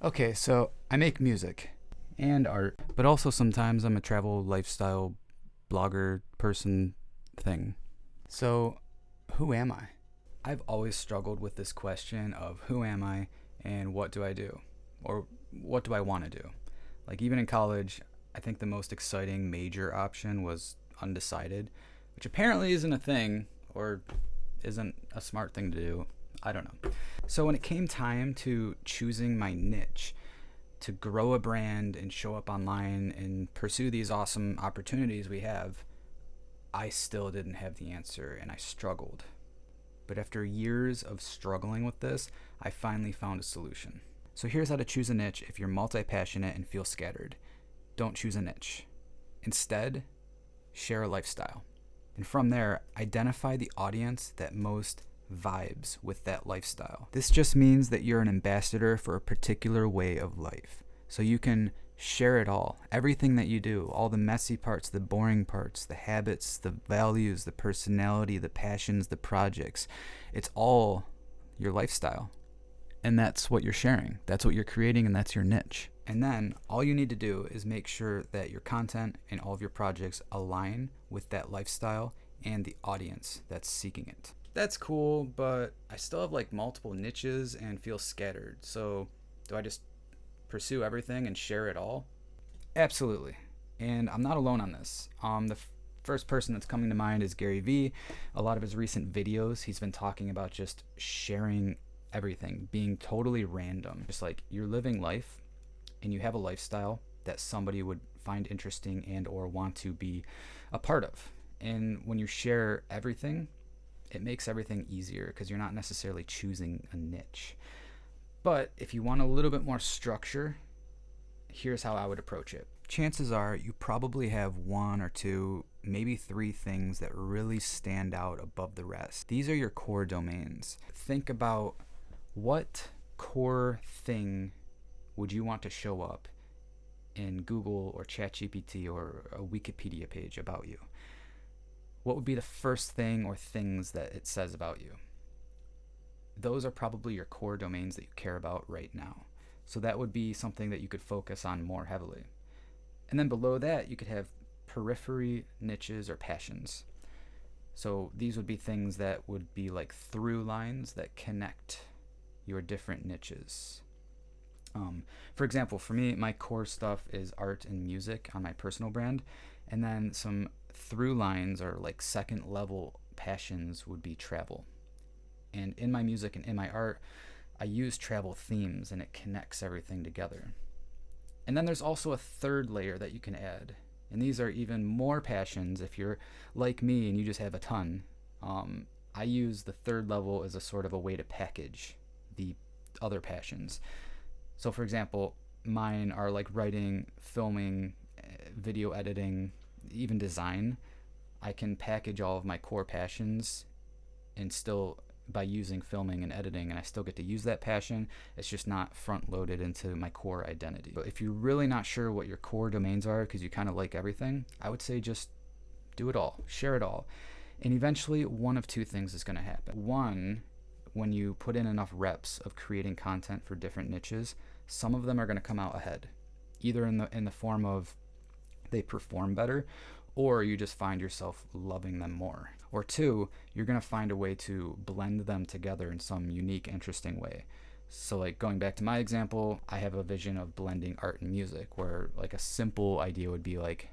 Okay, so I make music and art, but also sometimes I'm a travel lifestyle blogger person thing. So, who am I? I've always struggled with this question of who am I and what do I do? Or what do I want to do? Like, even in college, I think the most exciting major option was undecided, which apparently isn't a thing or isn't a smart thing to do. I don't know. So, when it came time to choosing my niche, to grow a brand and show up online and pursue these awesome opportunities we have, I still didn't have the answer and I struggled. But after years of struggling with this, I finally found a solution. So here's how to choose a niche if you're multi passionate and feel scattered. Don't choose a niche. Instead, share a lifestyle. And from there, identify the audience that most vibes with that lifestyle. This just means that you're an ambassador for a particular way of life. So you can share it all, everything that you do, all the messy parts, the boring parts, the habits, the values, the personality, the passions, the projects. It's all your lifestyle. And that's what you're sharing. That's what you're creating, and that's your niche. And then all you need to do is make sure that your content and all of your projects align with that lifestyle and the audience that's seeking it. That's cool, but I still have like multiple niches and feel scattered. So do I just pursue everything and share it all? Absolutely. And I'm not alone on this. The first person that's coming to mind is Gary Vee. A lot of his recent videos, he's been talking about just sharing everything, being totally random. Just like you're living life and you have a lifestyle that somebody would find interesting and or want to be a part of. And when you share everything, it makes everything easier because you're not necessarily choosing a niche. But if you want a little bit more structure, here's how I would approach it. Chances are you probably have one or two, maybe three things that really stand out above the rest. These are your core domains. Think about what core thing would you want to show up in Google or ChatGPT or a Wikipedia page about you? What would be the first thing or things that it says about you? Those are probably your core domains that you care about right now. So that would be something that you could focus on more heavily. And then below that, you could have periphery niches or passions. So these would be things that would be like through lines that connect your different niches. For example, for me, my core stuff is art and music on my personal brand. And then some through lines or like second level passions would be travel. And in my music and in my art, I use travel themes and it connects everything together. And then there's also a third layer that you can add. And these are even more passions if you're like me and you just have a ton. I use the third level as a sort of a way to package the other passions. So for example, mine are like writing, filming, video editing, even design. I can package all of my core passions and still by using filming and editing, and I still get to use that passion. It's just not front loaded into my core identity. But if you're really not sure what your core domains are because you kind of like everything, I would say just do it all, share it all. And eventually one of two things is going to happen. One, when you put in enough reps of creating content for different niches, some of them are going to come out ahead, either in the form of they perform better, or you just find yourself loving them more. Or two, you're going to find a way to blend them together in some unique, interesting way. So like going back to my example, I have a vision of blending art and music where like a simple idea would be like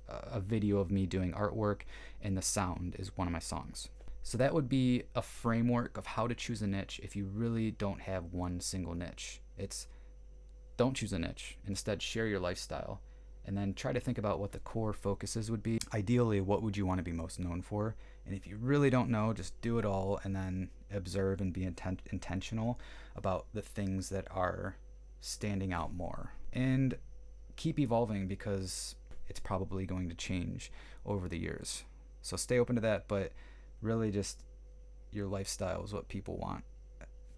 a video of me doing artwork and the sound is one of my songs. So that would be a framework of how to choose a niche if you really don't have one single niche. It's don't choose a niche. Instead, share your lifestyle. And then try to think about what the core focuses would be. Ideally, what would you want to be most known for? And if you really don't know, just do it all and then observe and be intentional about the things that are standing out more. And keep evolving because it's probably going to change over the years. So stay open to that, but really just your lifestyle is what people want.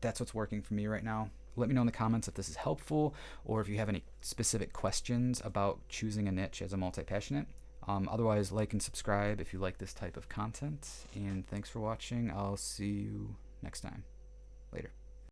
That's what's working for me right now. Let me know in the comments if this is helpful or if you have any specific questions about choosing a niche as a multi-passionate. Otherwise, like and subscribe if you like this type of content. And thanks for watching. I'll see you next time. Later.